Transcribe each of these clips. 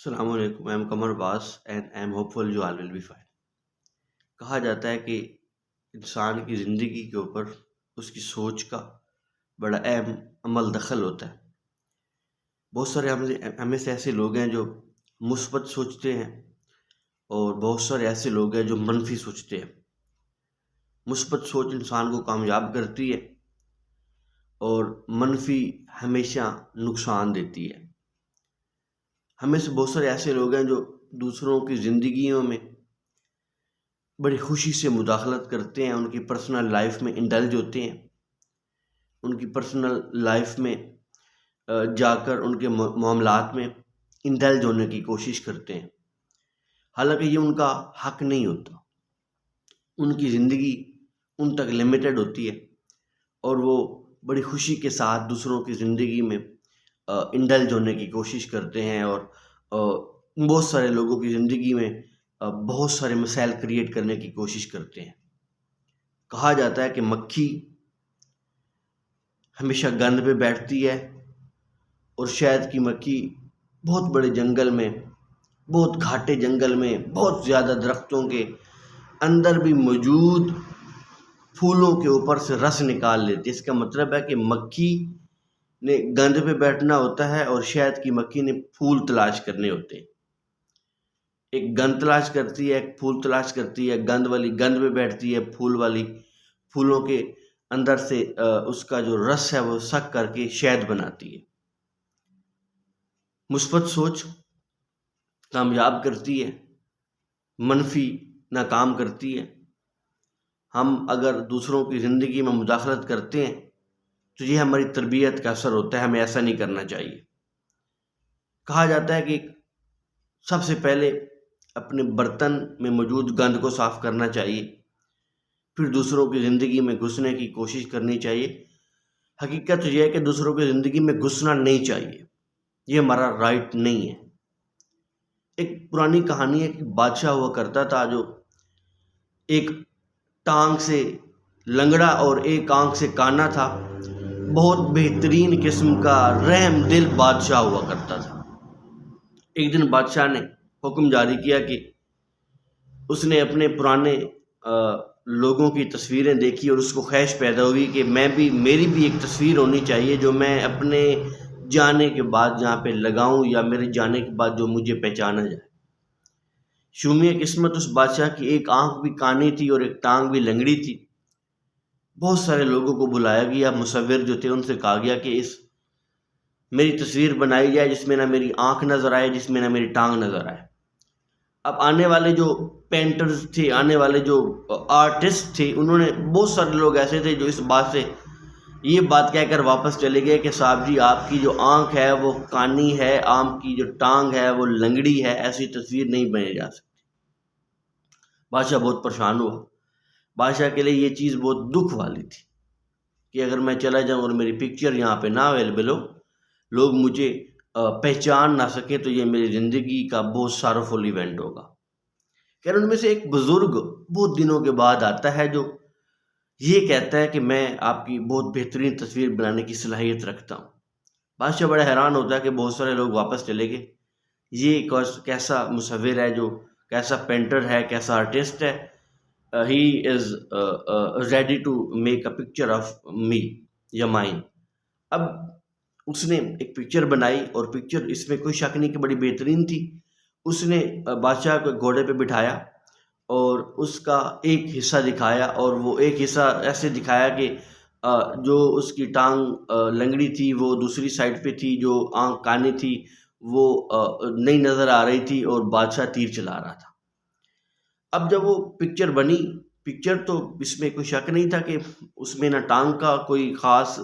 السلام علیکم. I am Kamar Abbas and I am hopeful you all will be fine. کہا جاتا ہے کہ انسان کی زندگی کے اوپر اس کی سوچ کا بڑا اہم عمل دخل ہوتا ہے. بہت سارے ہمیں سے ایسے لوگ ہیں جو مثبت سوچتے ہیں اور بہت سارے ایسے لوگ ہیں جو منفی سوچتے ہیں. مثبت سوچ انسان کو کامیاب کرتی ہے اور منفی ہمیشہ نقصان دیتی ہے. ہمیں سے بہت سارے ایسے لوگ ہیں جو دوسروں کی زندگیوں میں بڑی خوشی سے مداخلت کرتے ہیں، ان کی پرسنل لائف میں انڈلج ہوتے ہیں، ان کی پرسنل لائف میں جا کر ان کے معاملات میں انڈلج ہونے کی کوشش کرتے ہیں، حالانکہ یہ ان کا حق نہیں ہوتا. ان کی زندگی ان تک لمیٹڈ ہوتی ہے اور وہ بڑی خوشی کے ساتھ دوسروں کی زندگی میں انڈلج ہونے کی کوشش کرتے ہیں اور بہت سارے لوگوں کی زندگی میں بہت سارے مسائل کریٹ کرنے کی کوشش کرتے ہیں. کہا جاتا ہے کہ مکھی ہمیشہ گند پہ بیٹھتی ہے اور شہد کی مکھی بہت بڑے جنگل میں، بہت گھاٹے جنگل میں، بہت زیادہ درختوں کے اندر بھی موجود پھولوں کے اوپر سے رس نکال لیتی ہے. اس کا مطلب ہے کہ مکھی نے گند پہ بیٹھنا ہوتا ہے اور شہد کی مکھی نے پھول تلاش کرنے ہوتے ہیں. ایک گند تلاش کرتی ہے، ایک پھول تلاش کرتی ہے. گند والی گند پہ بیٹھتی ہے، پھول والی پھولوں کے اندر سے اس کا جو رس ہے وہ سک کر کے شہد بناتی ہے. مثبت سوچ کامیاب کرتی ہے، منفی ناکام کرتی ہے. ہم اگر دوسروں کی زندگی میں مداخلت کرتے ہیں تو یہ ہماری تربیت کا اثر ہوتا ہے، ہمیں ایسا نہیں کرنا چاہیے. کہا جاتا ہے کہ سب سے پہلے اپنے برتن میں موجود گند کو صاف کرنا چاہیے، پھر دوسروں کی زندگی میں گھسنے کی کوشش کرنی چاہیے. حقیقت یہ ہے کہ دوسروں کی زندگی میں گھسنا نہیں چاہیے، یہ ہمارا رائٹ نہیں ہے. ایک پرانی کہانی ہے کہ بادشاہ ہوا کرتا تھا جو ایک ٹانگ سے لنگڑا اور ایک آنکھ سے کانا تھا. بہت بہترین قسم کا رحم دل بادشاہ ہوا کرتا تھا. ایک دن بادشاہ نے حکم جاری کیا کہ اس نے اپنے پرانے لوگوں کی تصویریں دیکھی اور اس کو خواہش پیدا ہوئی کہ میری بھی ایک تصویر ہونی چاہیے جو میں اپنے جانے کے بعد جہاں پہ لگاؤں یا میرے جانے کے بعد جو مجھے پہچانا جائے. شومیہ قسمت اس بادشاہ کی ایک آنکھ بھی کانی تھی اور ایک ٹانگ بھی لنگڑی تھی. بہت سارے لوگوں کو بلایا گیا، مصور جو تھے ان سے کہا گیا کہ میری تصویر بنائی جائے جس میں نہ میری آنکھ نظر آئے، جس میں نہ میری ٹانگ نظر آئے. اب آنے والے جو پینٹرز تھے، آنے والے جو آرٹسٹ تھے، انہوں نے بہت سارے لوگ ایسے تھے جو اس بات سے یہ بات کہہ کر واپس چلے گئے کہ صاحب جی آپ کی جو آنکھ ہے وہ کانی ہے، آپ کی جو ٹانگ ہے وہ لنگڑی ہے، ایسی تصویر نہیں بنی جا سکتی. بادشاہ بہت پریشان ہوا. بادشاہ کے لیے یہ چیز بہت دکھ والی تھی کہ اگر میں چلا جاؤں اور میری پکچر یہاں پہ نہ اویلیبل ہو، لوگ مجھے پہچان نہ سکے تو یہ میری زندگی کا بہت سارفل ایونٹ ہوگا. خیر ان میں سے ایک بزرگ بہت دنوں کے بعد آتا ہے جو یہ کہتا ہے کہ میں آپ کی بہت بہترین تصویر بنانے کی صلاحیت رکھتا ہوں. بادشاہ بڑا حیران ہوتا ہے کہ بہت سارے لوگ واپس چلے گئے، یہ کیسا مصور ہے، جو کیسا پینٹر ہے، کیسا آرٹسٹ ہے. he is ready to make a picture of me یا mine. اب اس نے ایک پکچر بنائی اور پکچر اس میں کوئی شک نہیں کہ بڑی بہترین تھی. اس نے بادشاہ کو گھوڑے پہ بٹھایا اور اس کا ایک حصہ دکھایا اور وہ ایک حصہ ایسے دکھایا کہ جو اس کی ٹانگ لنگڑی تھی وہ دوسری سائڈ پہ تھی، جو آنکھ کانی تھی وہ نہیں نظر آ رہی تھی اور بادشاہ تیر چلا رہا تھا. اب جب وہ پکچر بنی، پکچر تو اس میں کوئی شک نہیں تھا کہ اس میں نہ ٹانگ کا کوئی خاص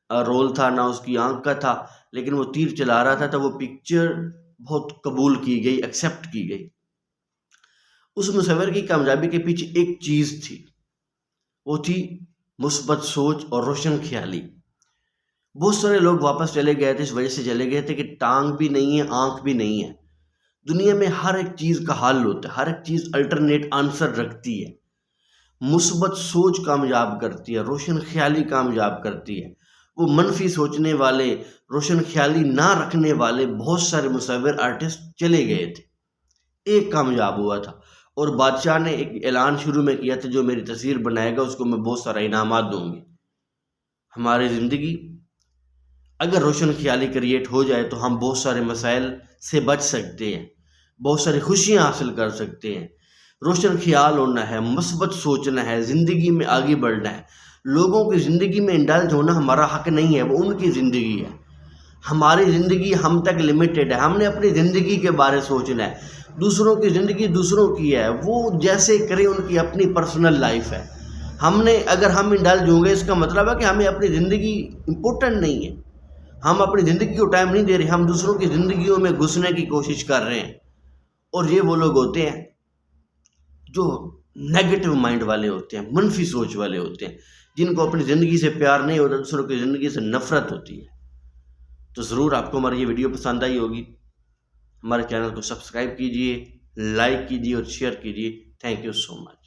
رول تھا نہ اس کی آنکھ کا تھا، لیکن وہ تیر چلا رہا تھا تو وہ پکچر بہت قبول کی گئی، ایکسیپٹ کی گئی. اس مصور کی کامیابی کے پیچھے ایک چیز تھی، وہ تھی مثبت سوچ اور روشن خیالی. بہت سارے لوگ واپس چلے گئے تھے، اس وجہ سے چلے گئے تھے کہ ٹانگ بھی نہیں ہے، آنکھ بھی نہیں ہے. دنیا میں ہر ایک چیز کا حل ہوتا ہے، ہر ایک چیز الٹرنیٹ آنسر رکھتی ہے. مثبت سوچ کامیاب کرتی ہے، روشن خیالی کامیاب کرتی ہے. وہ منفی سوچنے والے، روشن خیالی نہ رکھنے والے بہت سارے مصور آرٹسٹ چلے گئے تھے، ایک کامیاب ہوا تھا، اور بادشاہ نے ایک اعلان شروع میں کیا تھا جو میری تصویر بنائے گا اس کو میں بہت سارا انعامات دوں گی۔ ہماری زندگی اگر روشن خیالی کریٹ ہو جائے تو ہم بہت سارے مسائل سے بچ سکتے ہیں، بہت ساری خوشیاں حاصل کر سکتے ہیں۔ روشن خیال ہونا ہے، مثبت سوچنا ہے، زندگی میں آگے بڑھنا ہے۔ لوگوں کی زندگی میں انڈلج ہونا ہمارا حق نہیں ہے، وہ ان کی زندگی ہے، ہماری زندگی ہم تک لمیٹڈ ہے۔ ہم نے اپنی زندگی کے بارے سوچنا ہے، دوسروں کی زندگی دوسروں کی ہے، وہ جیسے کریں، ان کی اپنی پرسنل لائف ہے۔ اگر ہم انڈلج ہوں گے اس کا مطلب ہے کہ ہمیں اپنی زندگی امپورٹنٹ نہیں ہے، ہم اپنی زندگی کو ٹائم نہیں دے رہے، ہم دوسروں کی زندگیوں میں گھسنے کی کوشش کر رہے ہیں۔ اور یہ وہ لوگ ہوتے ہیں جو نیگیٹو مائنڈ والے ہوتے ہیں، منفی سوچ والے ہوتے ہیں، جن کو اپنی زندگی سے پیار نہیں ہوتا، دوسروں کی زندگی سے نفرت ہوتی ہے۔ تو ضرور آپ کو ہماری یہ ویڈیو پسند آئی ہوگی، ہمارے چینل کو سبسکرائب کیجئے، لائک کیجئے اور شیئر کیجئے۔ Thank you so much.